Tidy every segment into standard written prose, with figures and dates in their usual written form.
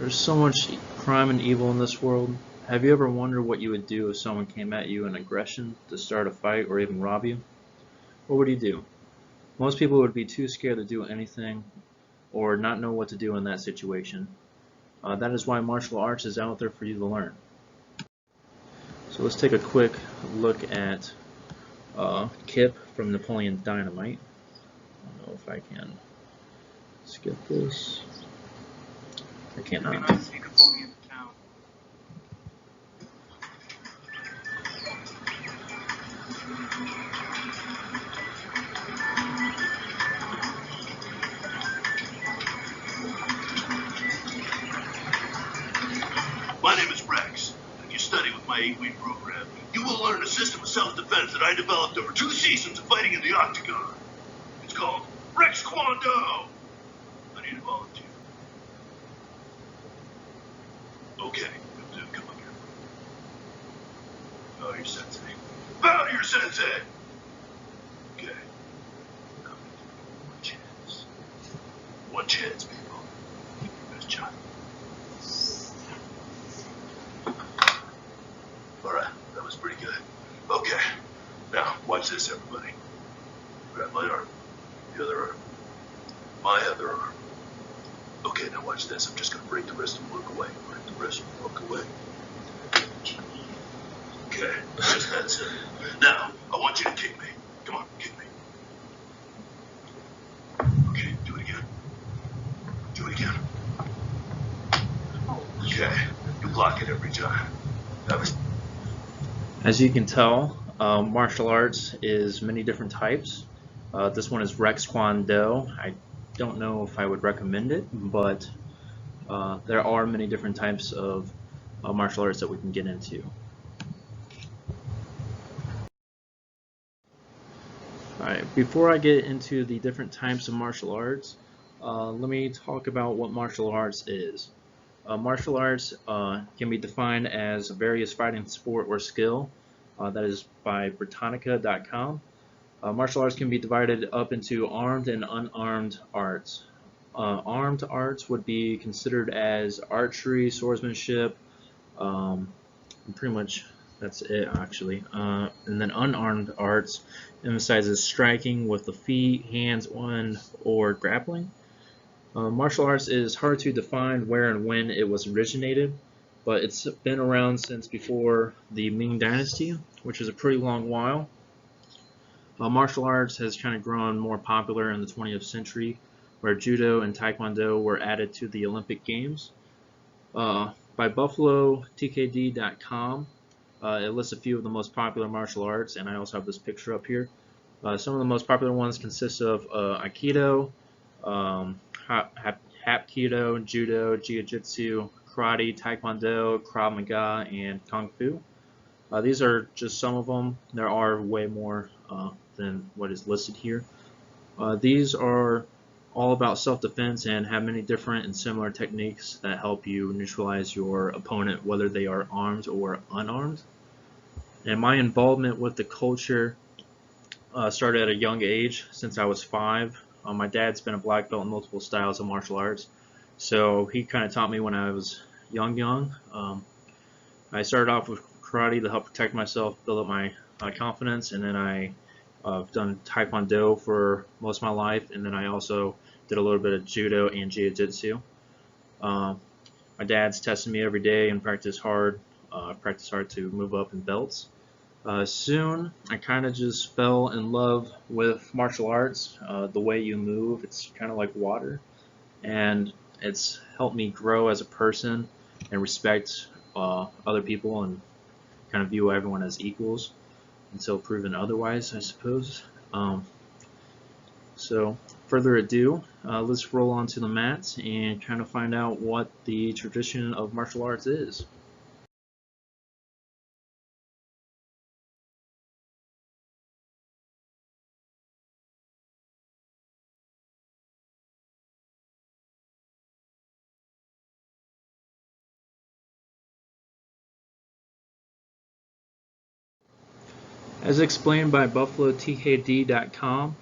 There's so much crime and evil in this world. Have you ever wondered what you would do if someone came at you in aggression to start a fight or even rob you? What would you do? Most people would be too scared to do anything or not know what to do in that situation. That is why martial arts is out there for you to learn. So let's take a quick look at Kip from Napoleon Dynamite. I don't know if I can skip this. I cannot. My name is Rex. If you study with my 8-week program, you will learn a system of self-defense that I developed over 2 seasons of fighting in the octagon. It's called Rex Kwon Do. I need a volunteer. Okay, come up here. Oh, your sensei. Bow to your sensei! Okay. Come one chance. One chance, people. Best shot. Alright, that was pretty good. Okay, now watch this, everybody. Grab my arm, the other arm, my other arm. Okay, now watch this. I'm just gonna break the wrist and walk away. Break the wrist and walk away. Okay, that's it. Now, I want you to kick me. Come on, kick me. Okay, do it again. Do it again. Okay, you block it every time. That was... As you can tell, martial arts is many different types. This one is Rex Kwon Do. I don't know if I would recommend it, but there are many different types of martial arts that we can get into. Alright, before I get into the different types of martial arts, let me talk about what martial arts is. Martial arts can be defined as various fighting sport or skill. That is by Britannica.com. Martial arts can be divided up into armed and unarmed arts. Armed arts would be considered as archery, swordsmanship, pretty much that's it actually. And then unarmed arts emphasizes striking with the feet, hands, or grappling. Martial arts is hard to define where and when it was originated, but it's been around since before the Ming Dynasty, which is a pretty long while. Martial arts has kind of grown more popular in the 20th century, where Judo and Taekwondo were added to the Olympic Games. By BuffaloTKD.com, it lists a few of the most popular martial arts, and I also have this picture up here. Some of the most popular ones consist of Aikido, Hapkido, Judo, Jiu-Jitsu, Karate, Taekwondo, Krav Maga, and Kung Fu. These are just some of them. There are way more than what is listed here. These are all about self-defense and have many different and similar techniques that help you neutralize your opponent, whether they are armed or unarmed. And my involvement with the culture started at a young age, since I was 5. My dad's been a black belt in multiple styles of martial arts, so he kind of taught me when I was young. I started off with karate to help protect myself, build up my confidence, and then I've done Taekwondo for most of my life, and then I also did a little bit of Judo and Jiu-Jitsu. My dad's testing me every day and practice hard to move up in belts. Soon, I kind of just fell in love with martial arts. The way you move, it's kind of like water, and it's helped me grow as a person and respect other people and kind of view everyone as equals until proven otherwise, I suppose. So, further ado, let's roll onto the mats and kind of find out what the tradition of martial arts is. As explained by BuffaloTKD.com,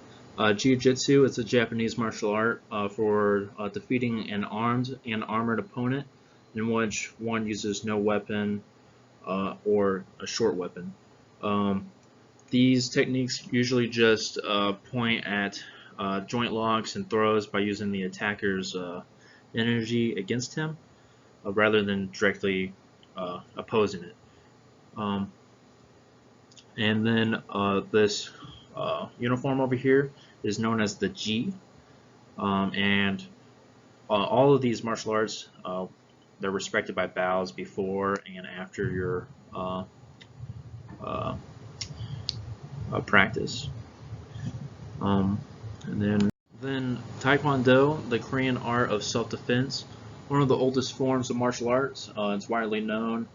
Jiu-Jitsu is a Japanese martial art for defeating an armed and armored opponent. in which one uses no weapon or a short weapon. These techniques usually just point at joint locks and throws by using the attacker's energy against him rather than directly opposing it. And then this uniform over here is known as the Gi, and all of these martial arts, they're respected by bows before and after your practice. And then Taekwondo, the Korean art of self-defense, one of the oldest forms of martial arts. It's widely known,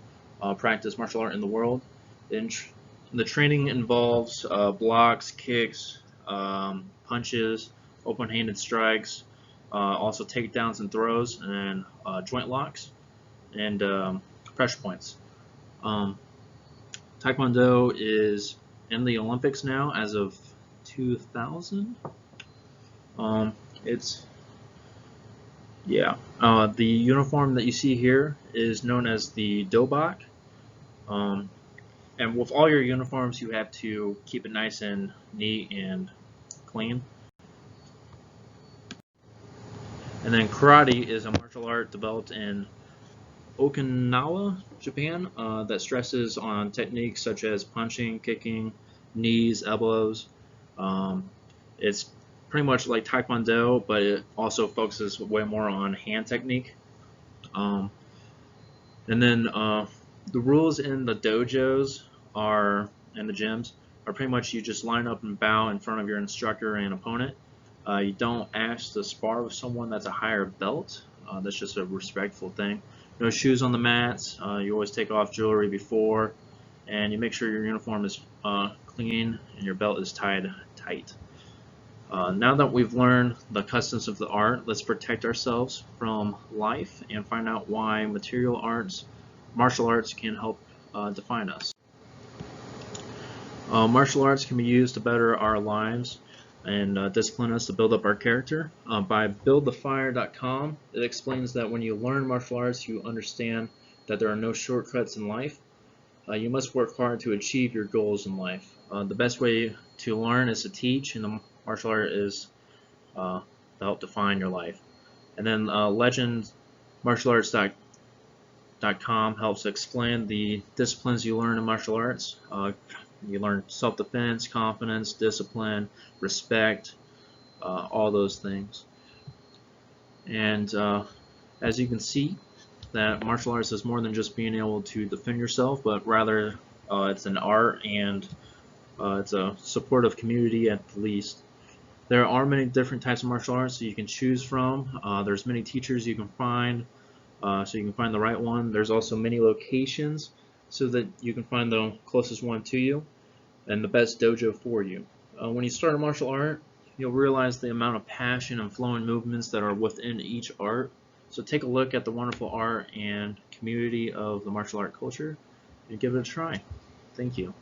practiced martial art in the world. The training involves blocks, kicks, punches, open-handed strikes, also takedowns and throws, and joint locks, and pressure points. Taekwondo is in the Olympics now as of 2000. The uniform that you see here is known as the dobak. And with all your uniforms, you have to keep it nice and neat and clean. And then karate is a martial art developed in Okinawa, Japan, that stresses on techniques such as punching, kicking, knees, elbows. It's pretty much like Taekwondo, but it also focuses way more on hand technique. And then the rules in the dojos and the gyms are pretty much you just line up and bow in front of your instructor and opponent. You don't ask to spar with someone that's a higher belt. That's just a respectful thing. No shoes on the mats. You always take off jewelry before, and you make sure your uniform is clean and your belt is tied tight. Now that we've learned the customs of the art, let's protect ourselves from life and find out why martial arts can help define us. Martial arts can be used to better our lives and discipline us to build up our character. By buildthefire.com, it explains that when you learn martial arts, you understand that there are no shortcuts in life. You must work hard to achieve your goals in life. The best way to learn is to teach, and the martial art is to help define your life. And then legendmartialarts.com helps explain the disciplines you learn in martial arts. You learn self-defense, confidence, discipline, respect, all those things. And as you can see, that martial arts is more than just being able to defend yourself, but rather it's an art and it's a supportive community at the least. There are many different types of martial arts that you can choose from. There's many teachers you can find, so you can find the right one. There's also many locations so that you can find the closest one to you and the best dojo for you. When you start a martial art, you'll realize the amount of passion and flowing movements that are within each art. So take a look at the wonderful art and community of the martial art culture and give it a try. Thank you.